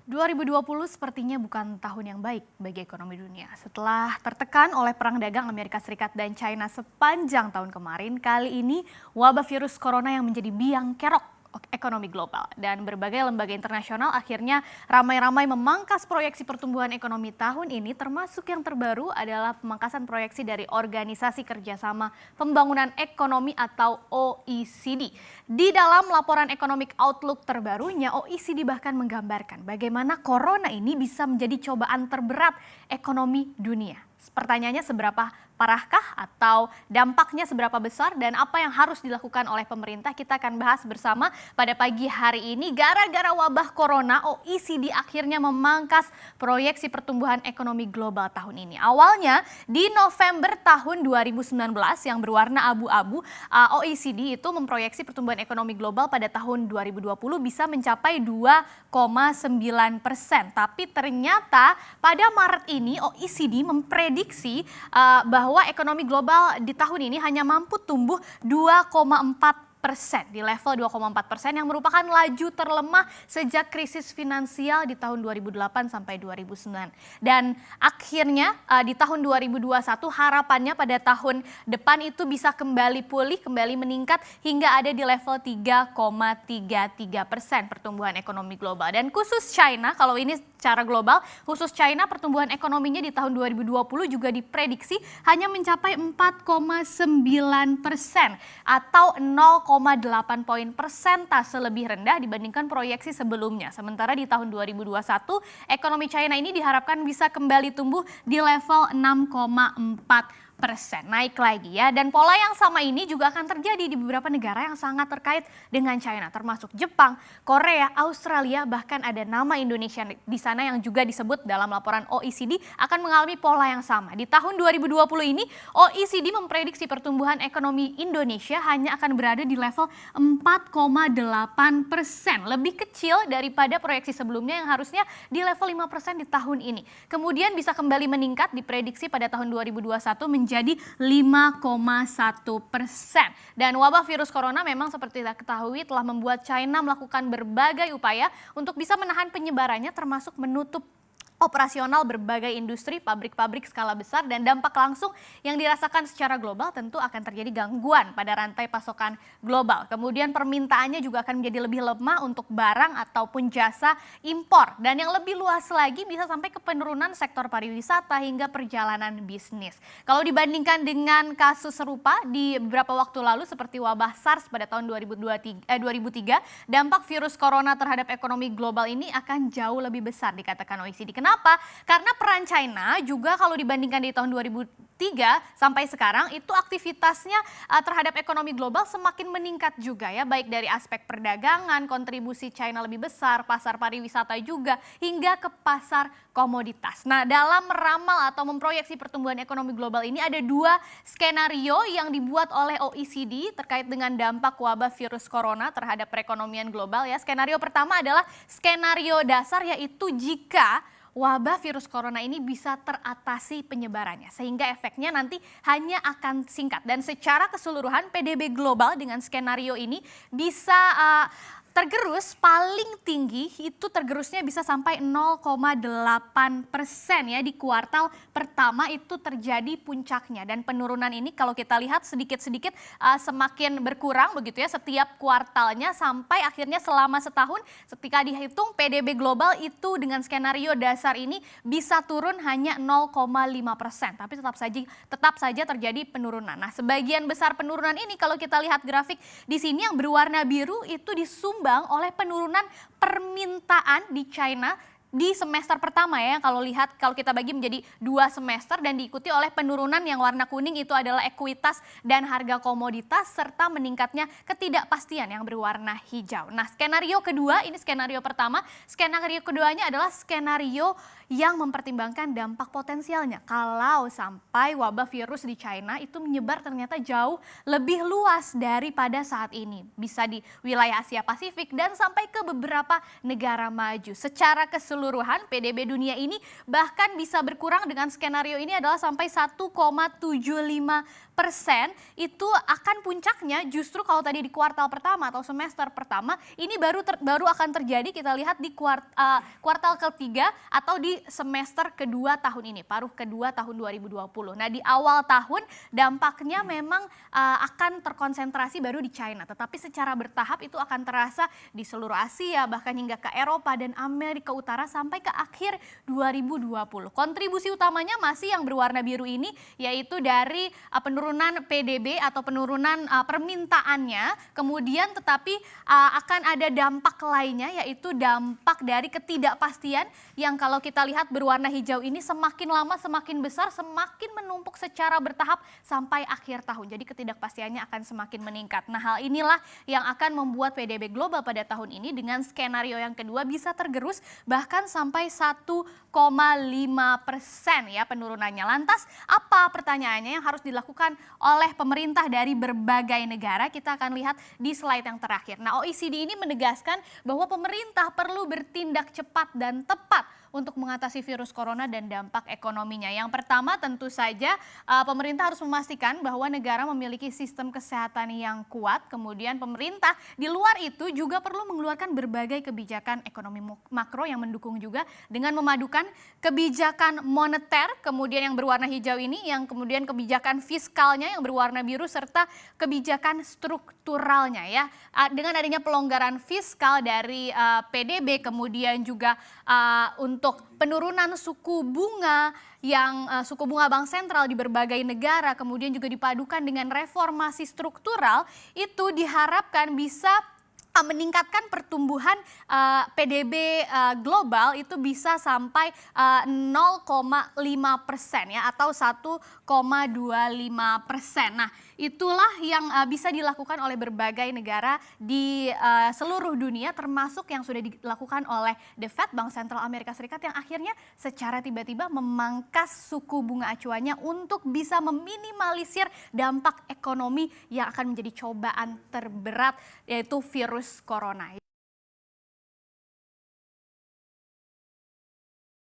2020 sepertinya bukan tahun yang baik bagi ekonomi dunia. Setelah tertekan oleh perang dagang Amerika Serikat dan China sepanjang tahun kemarin, kali ini wabah virus corona yang menjadi biang kerok ekonomi global. Dan berbagai lembaga internasional akhirnya ramai-ramai memangkas proyeksi pertumbuhan ekonomi tahun ini, termasuk yang terbaru adalah pemangkasan proyeksi dari Organisasi Kerjasama Pembangunan Ekonomi atau OECD. Di dalam laporan Economic Outlook terbarunya, OECD bahkan menggambarkan bagaimana corona ini bisa menjadi cobaan terberat ekonomi dunia. Pertanyaannya, seberapa parahkah atau dampaknya seberapa besar dan apa yang harus dilakukan oleh pemerintah? Kita akan bahas bersama pada pagi hari ini. Gara-gara wabah corona, OECD akhirnya memangkas proyeksi pertumbuhan ekonomi global tahun ini. Awalnya di November tahun 2019 yang berwarna abu-abu, OECD itu memproyeksi pertumbuhan ekonomi global pada tahun 2020 bisa mencapai 2,9%. Tapi ternyata pada Maret ini OECD memprediksi bahwa ekonomi global di tahun ini hanya mampu tumbuh 2,4% di level 2,4% yang merupakan laju terlemah sejak krisis finansial di tahun 2008 sampai 2009. Dan akhirnya di tahun 2021 harapannya pada tahun depan itu bisa kembali pulih, kembali meningkat hingga ada di level 3,33% pertumbuhan ekonomi global. Dan khusus China, kalau ini secara global, khusus China pertumbuhan ekonominya di tahun 2020 juga diprediksi hanya mencapai 4,9% atau 0,8 poin persentase lebih rendah dibandingkan proyeksi sebelumnya. Sementara di tahun 2021, ekonomi China ini diharapkan bisa kembali tumbuh di level 6,4%. Naik lagi ya, dan pola yang sama ini juga akan terjadi di beberapa negara yang sangat terkait dengan China, termasuk Jepang, Korea, Australia, bahkan ada nama Indonesia di sana yang juga disebut dalam laporan OECD akan mengalami pola yang sama. Di tahun 2020 ini OECD memprediksi pertumbuhan ekonomi Indonesia hanya akan berada di level 4,8%, lebih kecil daripada proyeksi sebelumnya yang harusnya di level 5% di tahun ini. Kemudian bisa kembali meningkat diprediksi pada tahun 2021 menjadi 5,1%. Dan wabah virus corona memang seperti kita ketahui telah membuat China melakukan berbagai upaya untuk bisa menahan penyebarannya, termasuk menutup operasional berbagai industri, pabrik-pabrik skala besar, dan dampak langsung yang dirasakan secara global tentu akan terjadi gangguan pada rantai pasokan global. Kemudian permintaannya juga akan menjadi lebih lemah untuk barang ataupun jasa impor. Dan yang lebih luas lagi bisa sampai ke penurunan sektor pariwisata hingga perjalanan bisnis. Kalau dibandingkan dengan kasus serupa di beberapa waktu lalu seperti wabah SARS pada tahun 2003, dampak virus corona terhadap ekonomi global ini akan jauh lebih besar dikatakan OECD. Kenapa? Karena peran China juga kalau dibandingkan di tahun 2003 sampai sekarang itu aktivitasnya terhadap ekonomi global semakin meningkat juga ya, baik dari aspek perdagangan, kontribusi China lebih besar, pasar pariwisata juga, hingga ke pasar komoditas. Nah, dalam meramal atau memproyeksi pertumbuhan ekonomi global ini ada dua skenario yang dibuat oleh OECD terkait dengan dampak wabah virus corona terhadap perekonomian global ya. Skenario pertama adalah skenario dasar, yaitu jika wabah virus corona ini bisa teratasi penyebarannya, sehingga efeknya nanti hanya akan singkat. Dan secara keseluruhan PDB global dengan skenario ini bisa tergerus paling tinggi itu tergerusnya bisa sampai 0,8% ya di kuartal pertama itu terjadi puncaknya, dan penurunan ini kalau kita lihat sedikit-sedikit semakin berkurang begitu ya setiap kuartalnya sampai akhirnya selama setahun ketika dihitung PDB global itu dengan skenario dasar ini bisa turun hanya 0,5%, tapi tetap saja terjadi penurunan. Nah, sebagian besar penurunan ini kalau kita lihat grafik di sini yang berwarna biru itu disumbang oleh penurunan permintaan di China di semester pertama ya, kalau kita bagi menjadi 2 semester, dan diikuti oleh penurunan yang warna kuning itu adalah ekuitas dan harga komoditas serta meningkatnya ketidakpastian yang berwarna hijau. Nah, skenario kedua, ini skenario pertama, skenario keduanya adalah skenario yang mempertimbangkan dampak potensialnya kalau sampai wabah virus di China itu menyebar ternyata jauh lebih luas daripada saat ini. Bisa di wilayah Asia Pasifik dan sampai ke beberapa negara maju. Secara keseluruhan PDB dunia ini bahkan bisa berkurang dengan skenario ini adalah sampai 1,75%. itu akan puncaknya justru kalau tadi di kuartal pertama atau semester pertama, ini baru akan terjadi kita lihat di kuartal ketiga atau di semester kedua tahun ini, paruh kedua tahun 2020. Nah, di awal tahun dampaknya memang akan terkonsentrasi baru di China, tetapi secara bertahap itu akan terasa di seluruh Asia, bahkan hingga ke Eropa dan Amerika Utara sampai ke akhir 2020. Kontribusi utamanya masih yang berwarna biru ini, yaitu dari penurunan PDB atau penurunan permintaannya, kemudian tetapi akan ada dampak lainnya, yaitu dampak dari ketidakpastian yang kalau kita lihat berwarna hijau ini semakin lama semakin besar, semakin menumpuk secara bertahap sampai akhir tahun. Jadi ketidakpastiannya akan semakin meningkat. Nah, hal inilah yang akan membuat PDB global pada tahun ini dengan skenario yang kedua bisa tergerus bahkan sampai 1,5% ya penurunannya. Lantas apa pertanyaannya yang harus dilakukan oleh pemerintah dari berbagai negara? Kita akan lihat di slide yang terakhir. Nah, OECD ini menegaskan bahwa pemerintah perlu bertindak cepat dan tepat untuk mengatasi virus corona dan dampak ekonominya. Yang pertama tentu saja pemerintah harus memastikan bahwa negara memiliki sistem kesehatan yang kuat. Kemudian pemerintah di luar itu juga perlu mengeluarkan berbagai kebijakan ekonomi makro yang mendukung juga dengan memadukan kebijakan moneter, kemudian yang berwarna hijau ini, yang kemudian kebijakan fiskalnya yang berwarna biru, serta kebijakan strukturalnya ya. Dengan adanya pelonggaran fiskal dari PDB, kemudian juga untuk penurunan suku bunga suku bunga bank sentral di berbagai negara, kemudian juga dipadukan dengan reformasi struktural, itu diharapkan bisa meningkatkan pertumbuhan PDB global itu bisa sampai 0,5% ya, atau 1,25%. Nah, itulah yang bisa dilakukan oleh berbagai negara di seluruh dunia, termasuk yang sudah dilakukan oleh The Fed, Bank Sentral Amerika Serikat, yang akhirnya secara tiba-tiba memangkas suku bunga acuannya untuk bisa meminimalisir dampak ekonomi yang akan menjadi cobaan terberat, yaitu virus corona.